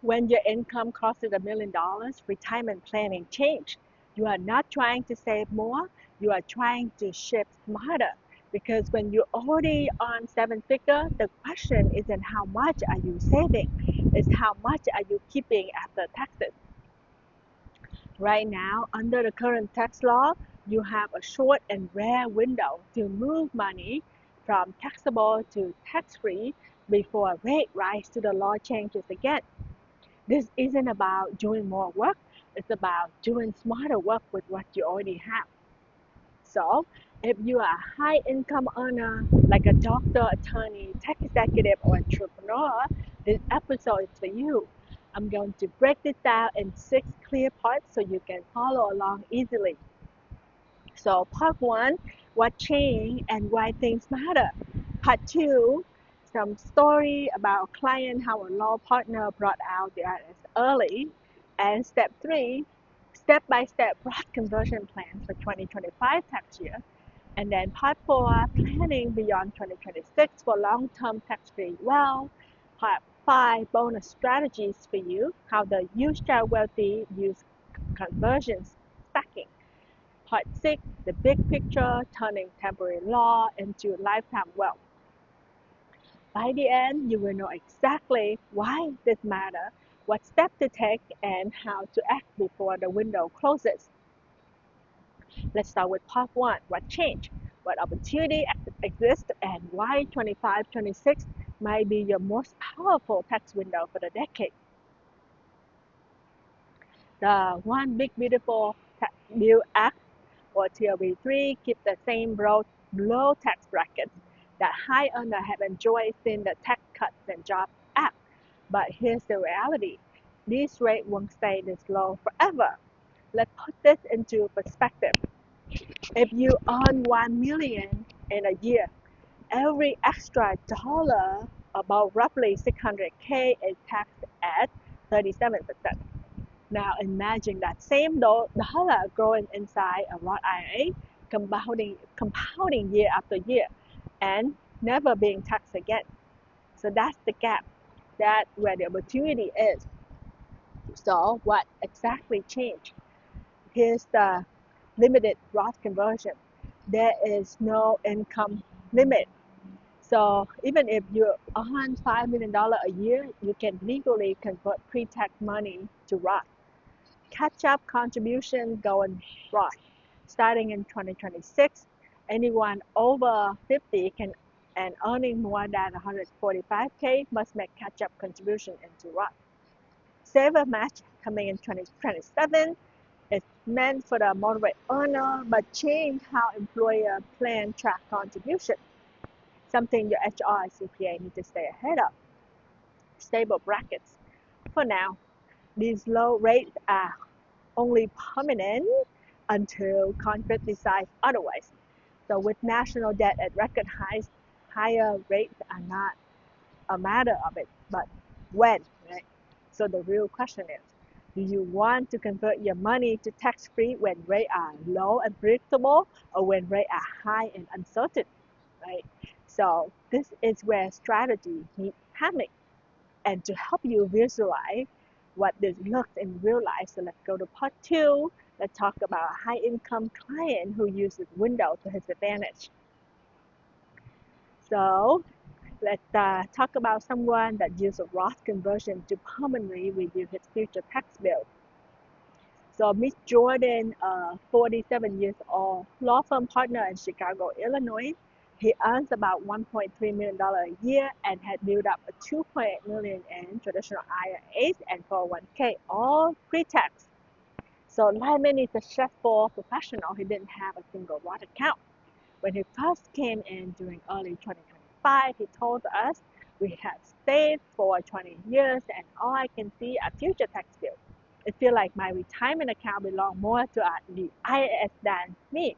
When your income crosses $1 million, retirement planning change. You are not trying to save more, you are trying to shift smarter. Because when you're already on seven figure, the question isn't how much are you saving, it's how much are you keeping after taxes. Right now, under the current tax law, you have a short and rare window to move money from taxable to tax-free before rate rise to the law changes again. This isn't about doing more work, it's about doing smarter work with what you already have. So, if you are a high income earner, like a doctor, attorney, tech executive, or entrepreneur, this episode is for you. I'm going to break this down in 6 clear parts so you can follow along easily. So, part one, what changed and why things matter. Part two, some story about a client, how a law partner brought out the IRS early. And step three, step-by-step Roth conversion plans for 2025 tax year. And then part four, planning beyond 2026 for long-term tax-free wealth. Part five, bonus strategies for you, how the ultra wealthy use conversions stacking. Part six, the big picture, turning temporary law into lifetime wealth. By the end, you will know exactly why this matters, what steps to take, and how to act before the window closes. Let's start with part one, what changed, what opportunity exists, and why 25-26 might be your most powerful tax window for the decade. The One Big Beautiful Bill Act, or TLB3, keeps the same low tax brackets that high earners have enjoyed since the Tax Cuts and Jobs Act. But here's the reality. This rate won't stay this low forever. Let's put this into perspective. If you earn $1 million in a year, every extra dollar, about roughly $600K, is taxed at 37%. Now imagine that same dollar growing inside a Roth IRA, compounding year after year, and never being taxed again. So that's the gap. That's where the opportunity is. So what exactly changed? Here's the limited Roth conversion. There is no income limit. So even if you earn $5 million a year, you can legally convert pre-tax money to Roth. Catch-up contribution going Roth. Starting in 2026, anyone over 50 can and earning more than 145K must make catch-up contribution into Roth. Saver match coming in 2027 is meant for the moderate earner, but change how employer plan track contribution. Something your HR and CPA need to stay ahead of. Stable brackets. For now, these low rates are only permanent until Congress decides otherwise. So with national debt at record highs, higher rates are not a matter of it, but when, right? So the real question is, do you want to convert your money to tax-free when rates are low and predictable, or when rates are high and uncertain, right? So this is where strategy meets happening. And to help you visualize what this looks in real life, so let's go to part two. Let's talk about a high-income client who uses Windows to his advantage. So let's talk about someone that uses Roth conversion to permanently reduce his future tax bill. So Miss Jordan, 47 years old, law firm partner in Chicago, Illinois. He earns about $1.3 million a year and had built up a $2.8 million in traditional IRAs and 401k, all pre-tax. So like many successful professionals, he didn't have a single Roth account. When he first came in during early 2025, he told us, we have saved for 20 years and all I can see are future tax bills. It feels like my retirement account belongs more to the IRS than me.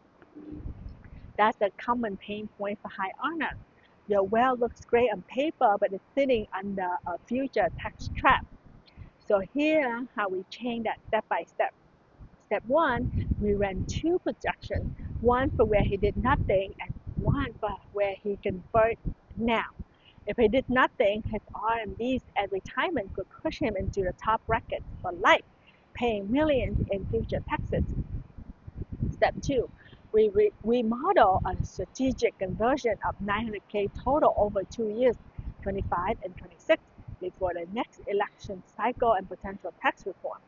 That's a common pain point for high earners. Your wealth looks great on paper, but it's sitting under a future tax trap. So here, how we change that step by step. Step one, we ran 2 projections, one for where he did nothing and one for where he convert now. If he did nothing, his RMDs at retirement could push him into the top bracket for life, paying millions in future taxes. Step 2. We model a strategic conversion of 900K total over 2 years, 25 and 26, before the next election cycle and potential tax reform.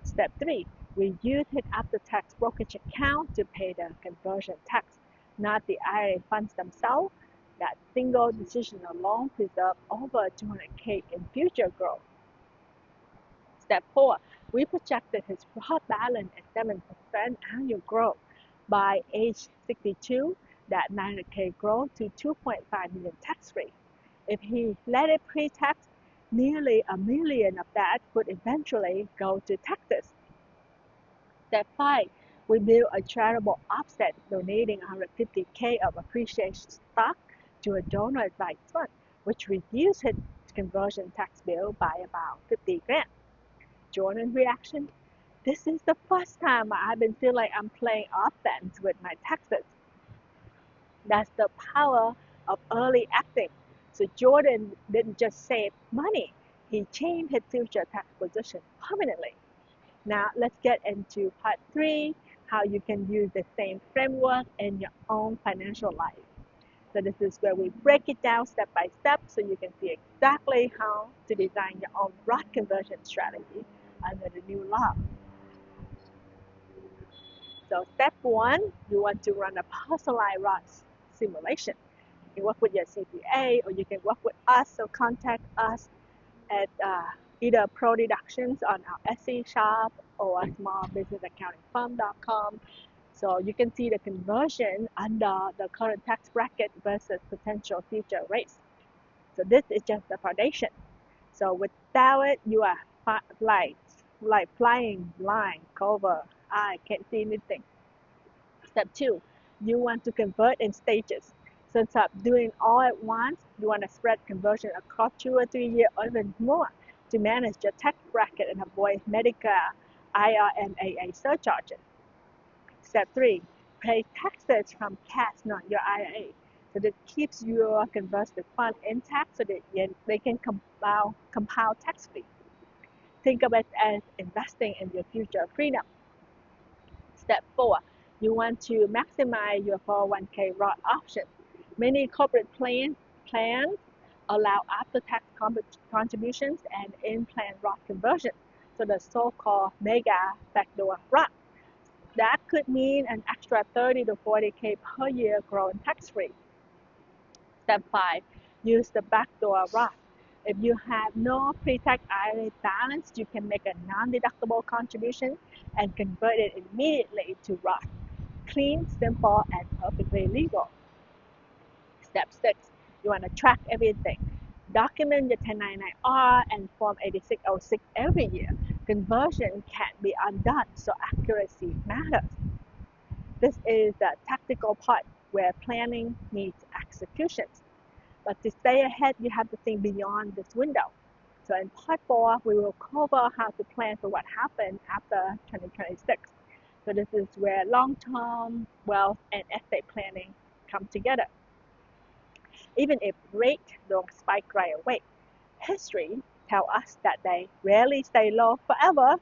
Step 3. We use his after-tax brokerage account to pay the conversion tax, not the IRA funds themselves. That single decision alone preserves over 200K in future growth. Step 4. We projected his Roth balance at 7% annual growth. By age 62, that 900K grow to 2.5 million tax-free. If he let it pre-tax, nearly $1 million of that would eventually go to taxes. Step 5. We build a charitable offset, donating 150K of appreciated stock to a donor advised fund, which reduced his conversion tax bill by about 50 grand. Jordan's reaction: this is the first time I've been feeling like I'm playing offense with my taxes. That's the power of early acting. So Jordan didn't just save money, he changed his future tax position permanently. Now let's get into part 3, how you can use the same framework in your own financial life. So this is where we break it down step by step so you can see exactly how to design your own Roth conversion strategy under the new law. So step 1, you want to run a personalized Roth simulation. You can work with your CPA or you can work with us, so contact us at either Pro Deductions on our Etsy shop or smallbusinessaccountingfirm.com. So you can see the conversion under the current tax bracket versus potential future rates. So this is just the foundation. So without it, you are like flying blind cover. I can't see anything. Step 2, you want to convert in stages. So instead of doing all at once, you want to spread conversion across 2 or 3 years or even more to manage your tax bracket and avoid Medicare IRMAA surcharges. Step 3, pay taxes from cash, not your IRA. So that keeps your converted fund intact so that they can compound tax-free. Think of it as investing in your future freedom. Step 4, you want to maximize your 401k Roth options. Many corporate plans allow after-tax contributions and in-plan Roth conversions, so the so-called mega backdoor Roth. That could mean an extra 30 to 40K per year growing tax-free. Step 5, use the backdoor Roth. If you have no pre-tax IRA balance, you can make a non-deductible contribution and convert it immediately to Roth. Clean, simple, and perfectly legal. Step 6, you want to track everything. Document your 1099-R and Form 8606 every year. Conversion can't be undone, so accuracy matters. This is the tactical part where planning meets execution. But to stay ahead, you have to think beyond this window. So in part 4, we will cover how to plan for what happens after 2026. So this is where long-term wealth and estate planning come together. Even if rates don't spike right away, history tells us that they rarely stay low forever.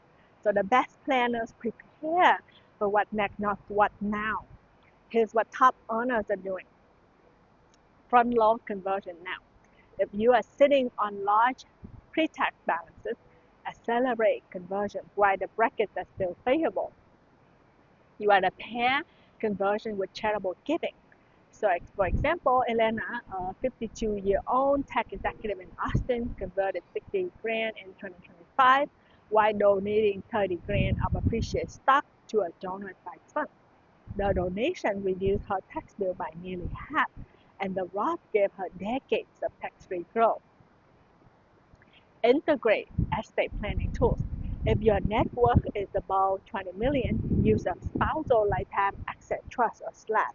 So the best planners prepare for what next, not what now. Here's what top earners are doing. Front load conversion now. If you are sitting on large pre-tax balances, accelerate conversion while the brackets are still favorable. You want to pair conversion with charitable giving. So for example, Elena, a 52-year-old tech executive in Austin, converted 60 grand in 2025 while donating 30 grand of appreciated stock to a donor advised fund. The donation reduced her tax bill by nearly half, and the Roth gave her decades of tax-free growth. Integrate estate planning tools. If your net worth is above 20 million, use a spousal lifetime asset trust or SLAT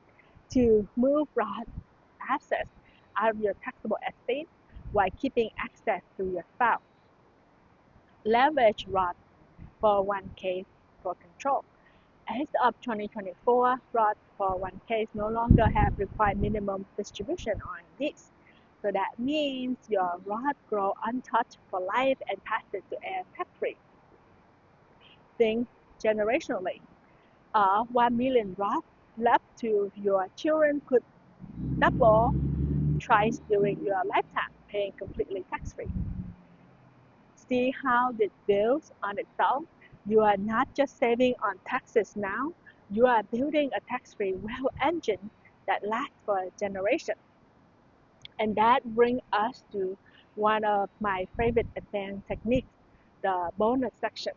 to move Roth assets out of your taxable estate while keeping access to your spouse. Leverage Roth 401k for control. As of 2024, Roth 401ks no longer have required minimum distribution RMDs. So that means your Roth grow untouched for life and pass it to air tax-free. Think generationally. 1 million Roth left to your children could double twice during your lifetime, paying completely tax-free. See how this builds on itself? You are not just saving on taxes now, you are building a tax-free wealth engine that lasts for a generation. And that brings us to one of my favorite advanced techniques, the bonus section.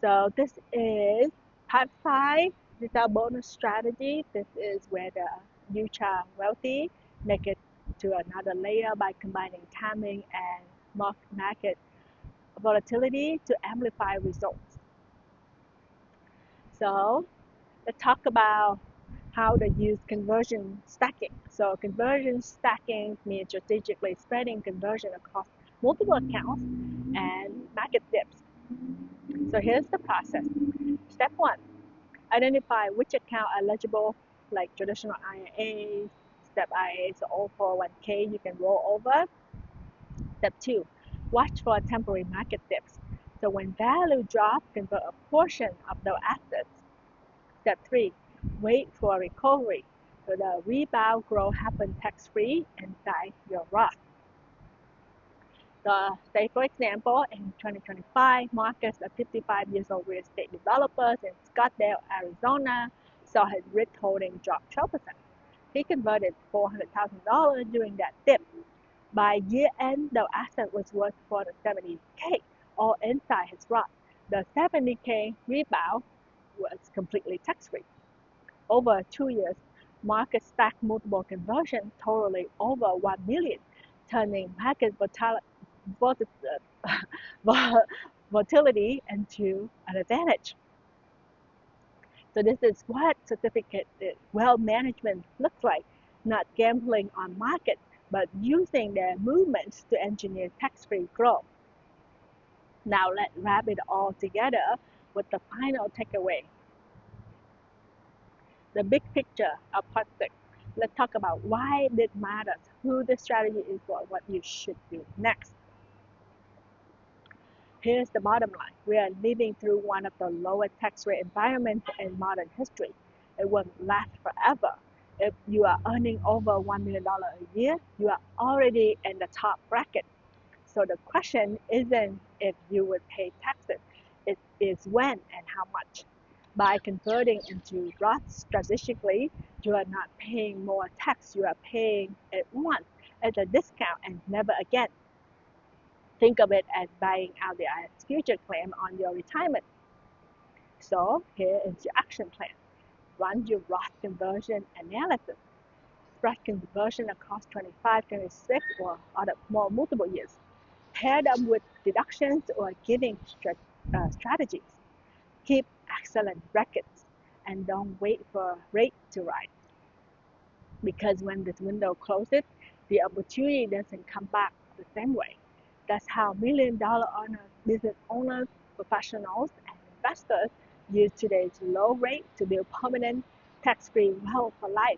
So this is part 5. This is our bonus strategy. This is where the ultra wealthy make it to another layer by combining timing and market volatility to amplify results. So let's talk about how to use conversion stacking. So conversion stacking means strategically spreading conversion across multiple accounts and market dips. So here's the process. Step 1, identify which account are eligible, like traditional IRAs, step IRAs, or 401k you can roll over. Step 2, watch for temporary market dips. So when value drops, convert a portion of those assets. Step 3, wait for a recovery. So the rebound growth happens tax-free inside your Roth. So say for example, in 2025, Marcus, a 55 years old real estate developer in Scottsdale, Arizona, saw his REIT holding drop 12%. He converted $400,000 during that dip. By year end, the asset was worth $470K, all inside his Roth. The $70K rebound was completely tax-free. Over 2 years, Marcus stacked multiple conversions totaling over 1 million, turning market volatility into an advantage. So this is what certificate wealth management looks like, not gambling on markets, but using their movements to engineer tax-free growth. Now let's wrap it all together with the final takeaway. The big picture of part 6. Let's talk about why this matters, who the strategy is for, what you should do next. Here's the bottom line. We are living through one of the lowest tax rate environments in modern history. It won't last forever. If you are earning over $1 million a year, you are already in the top bracket. So the question isn't if you would pay taxes, it is when and how much. By converting into Roth strategically, you are not paying more tax, you are paying it once at a discount and never again. Think of it as buying out the future claim on your retirement. So here is your action plan. Run your Roth conversion analysis. Spread conversion across 25, 26, or other more multiple years. Pair them with deductions or giving strategies. Keep excellent records and don't wait for rate to rise. Because when this window closes, the opportunity doesn't come back the same way. That's how million-dollar business owners, professionals, and investors use today's low rate to build permanent tax-free wealth for life.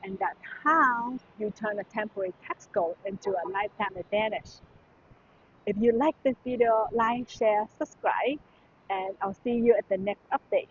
And that's how you turn a temporary tax goal into a lifetime advantage. If you like this video, like, share, subscribe, and I'll see you at the next update.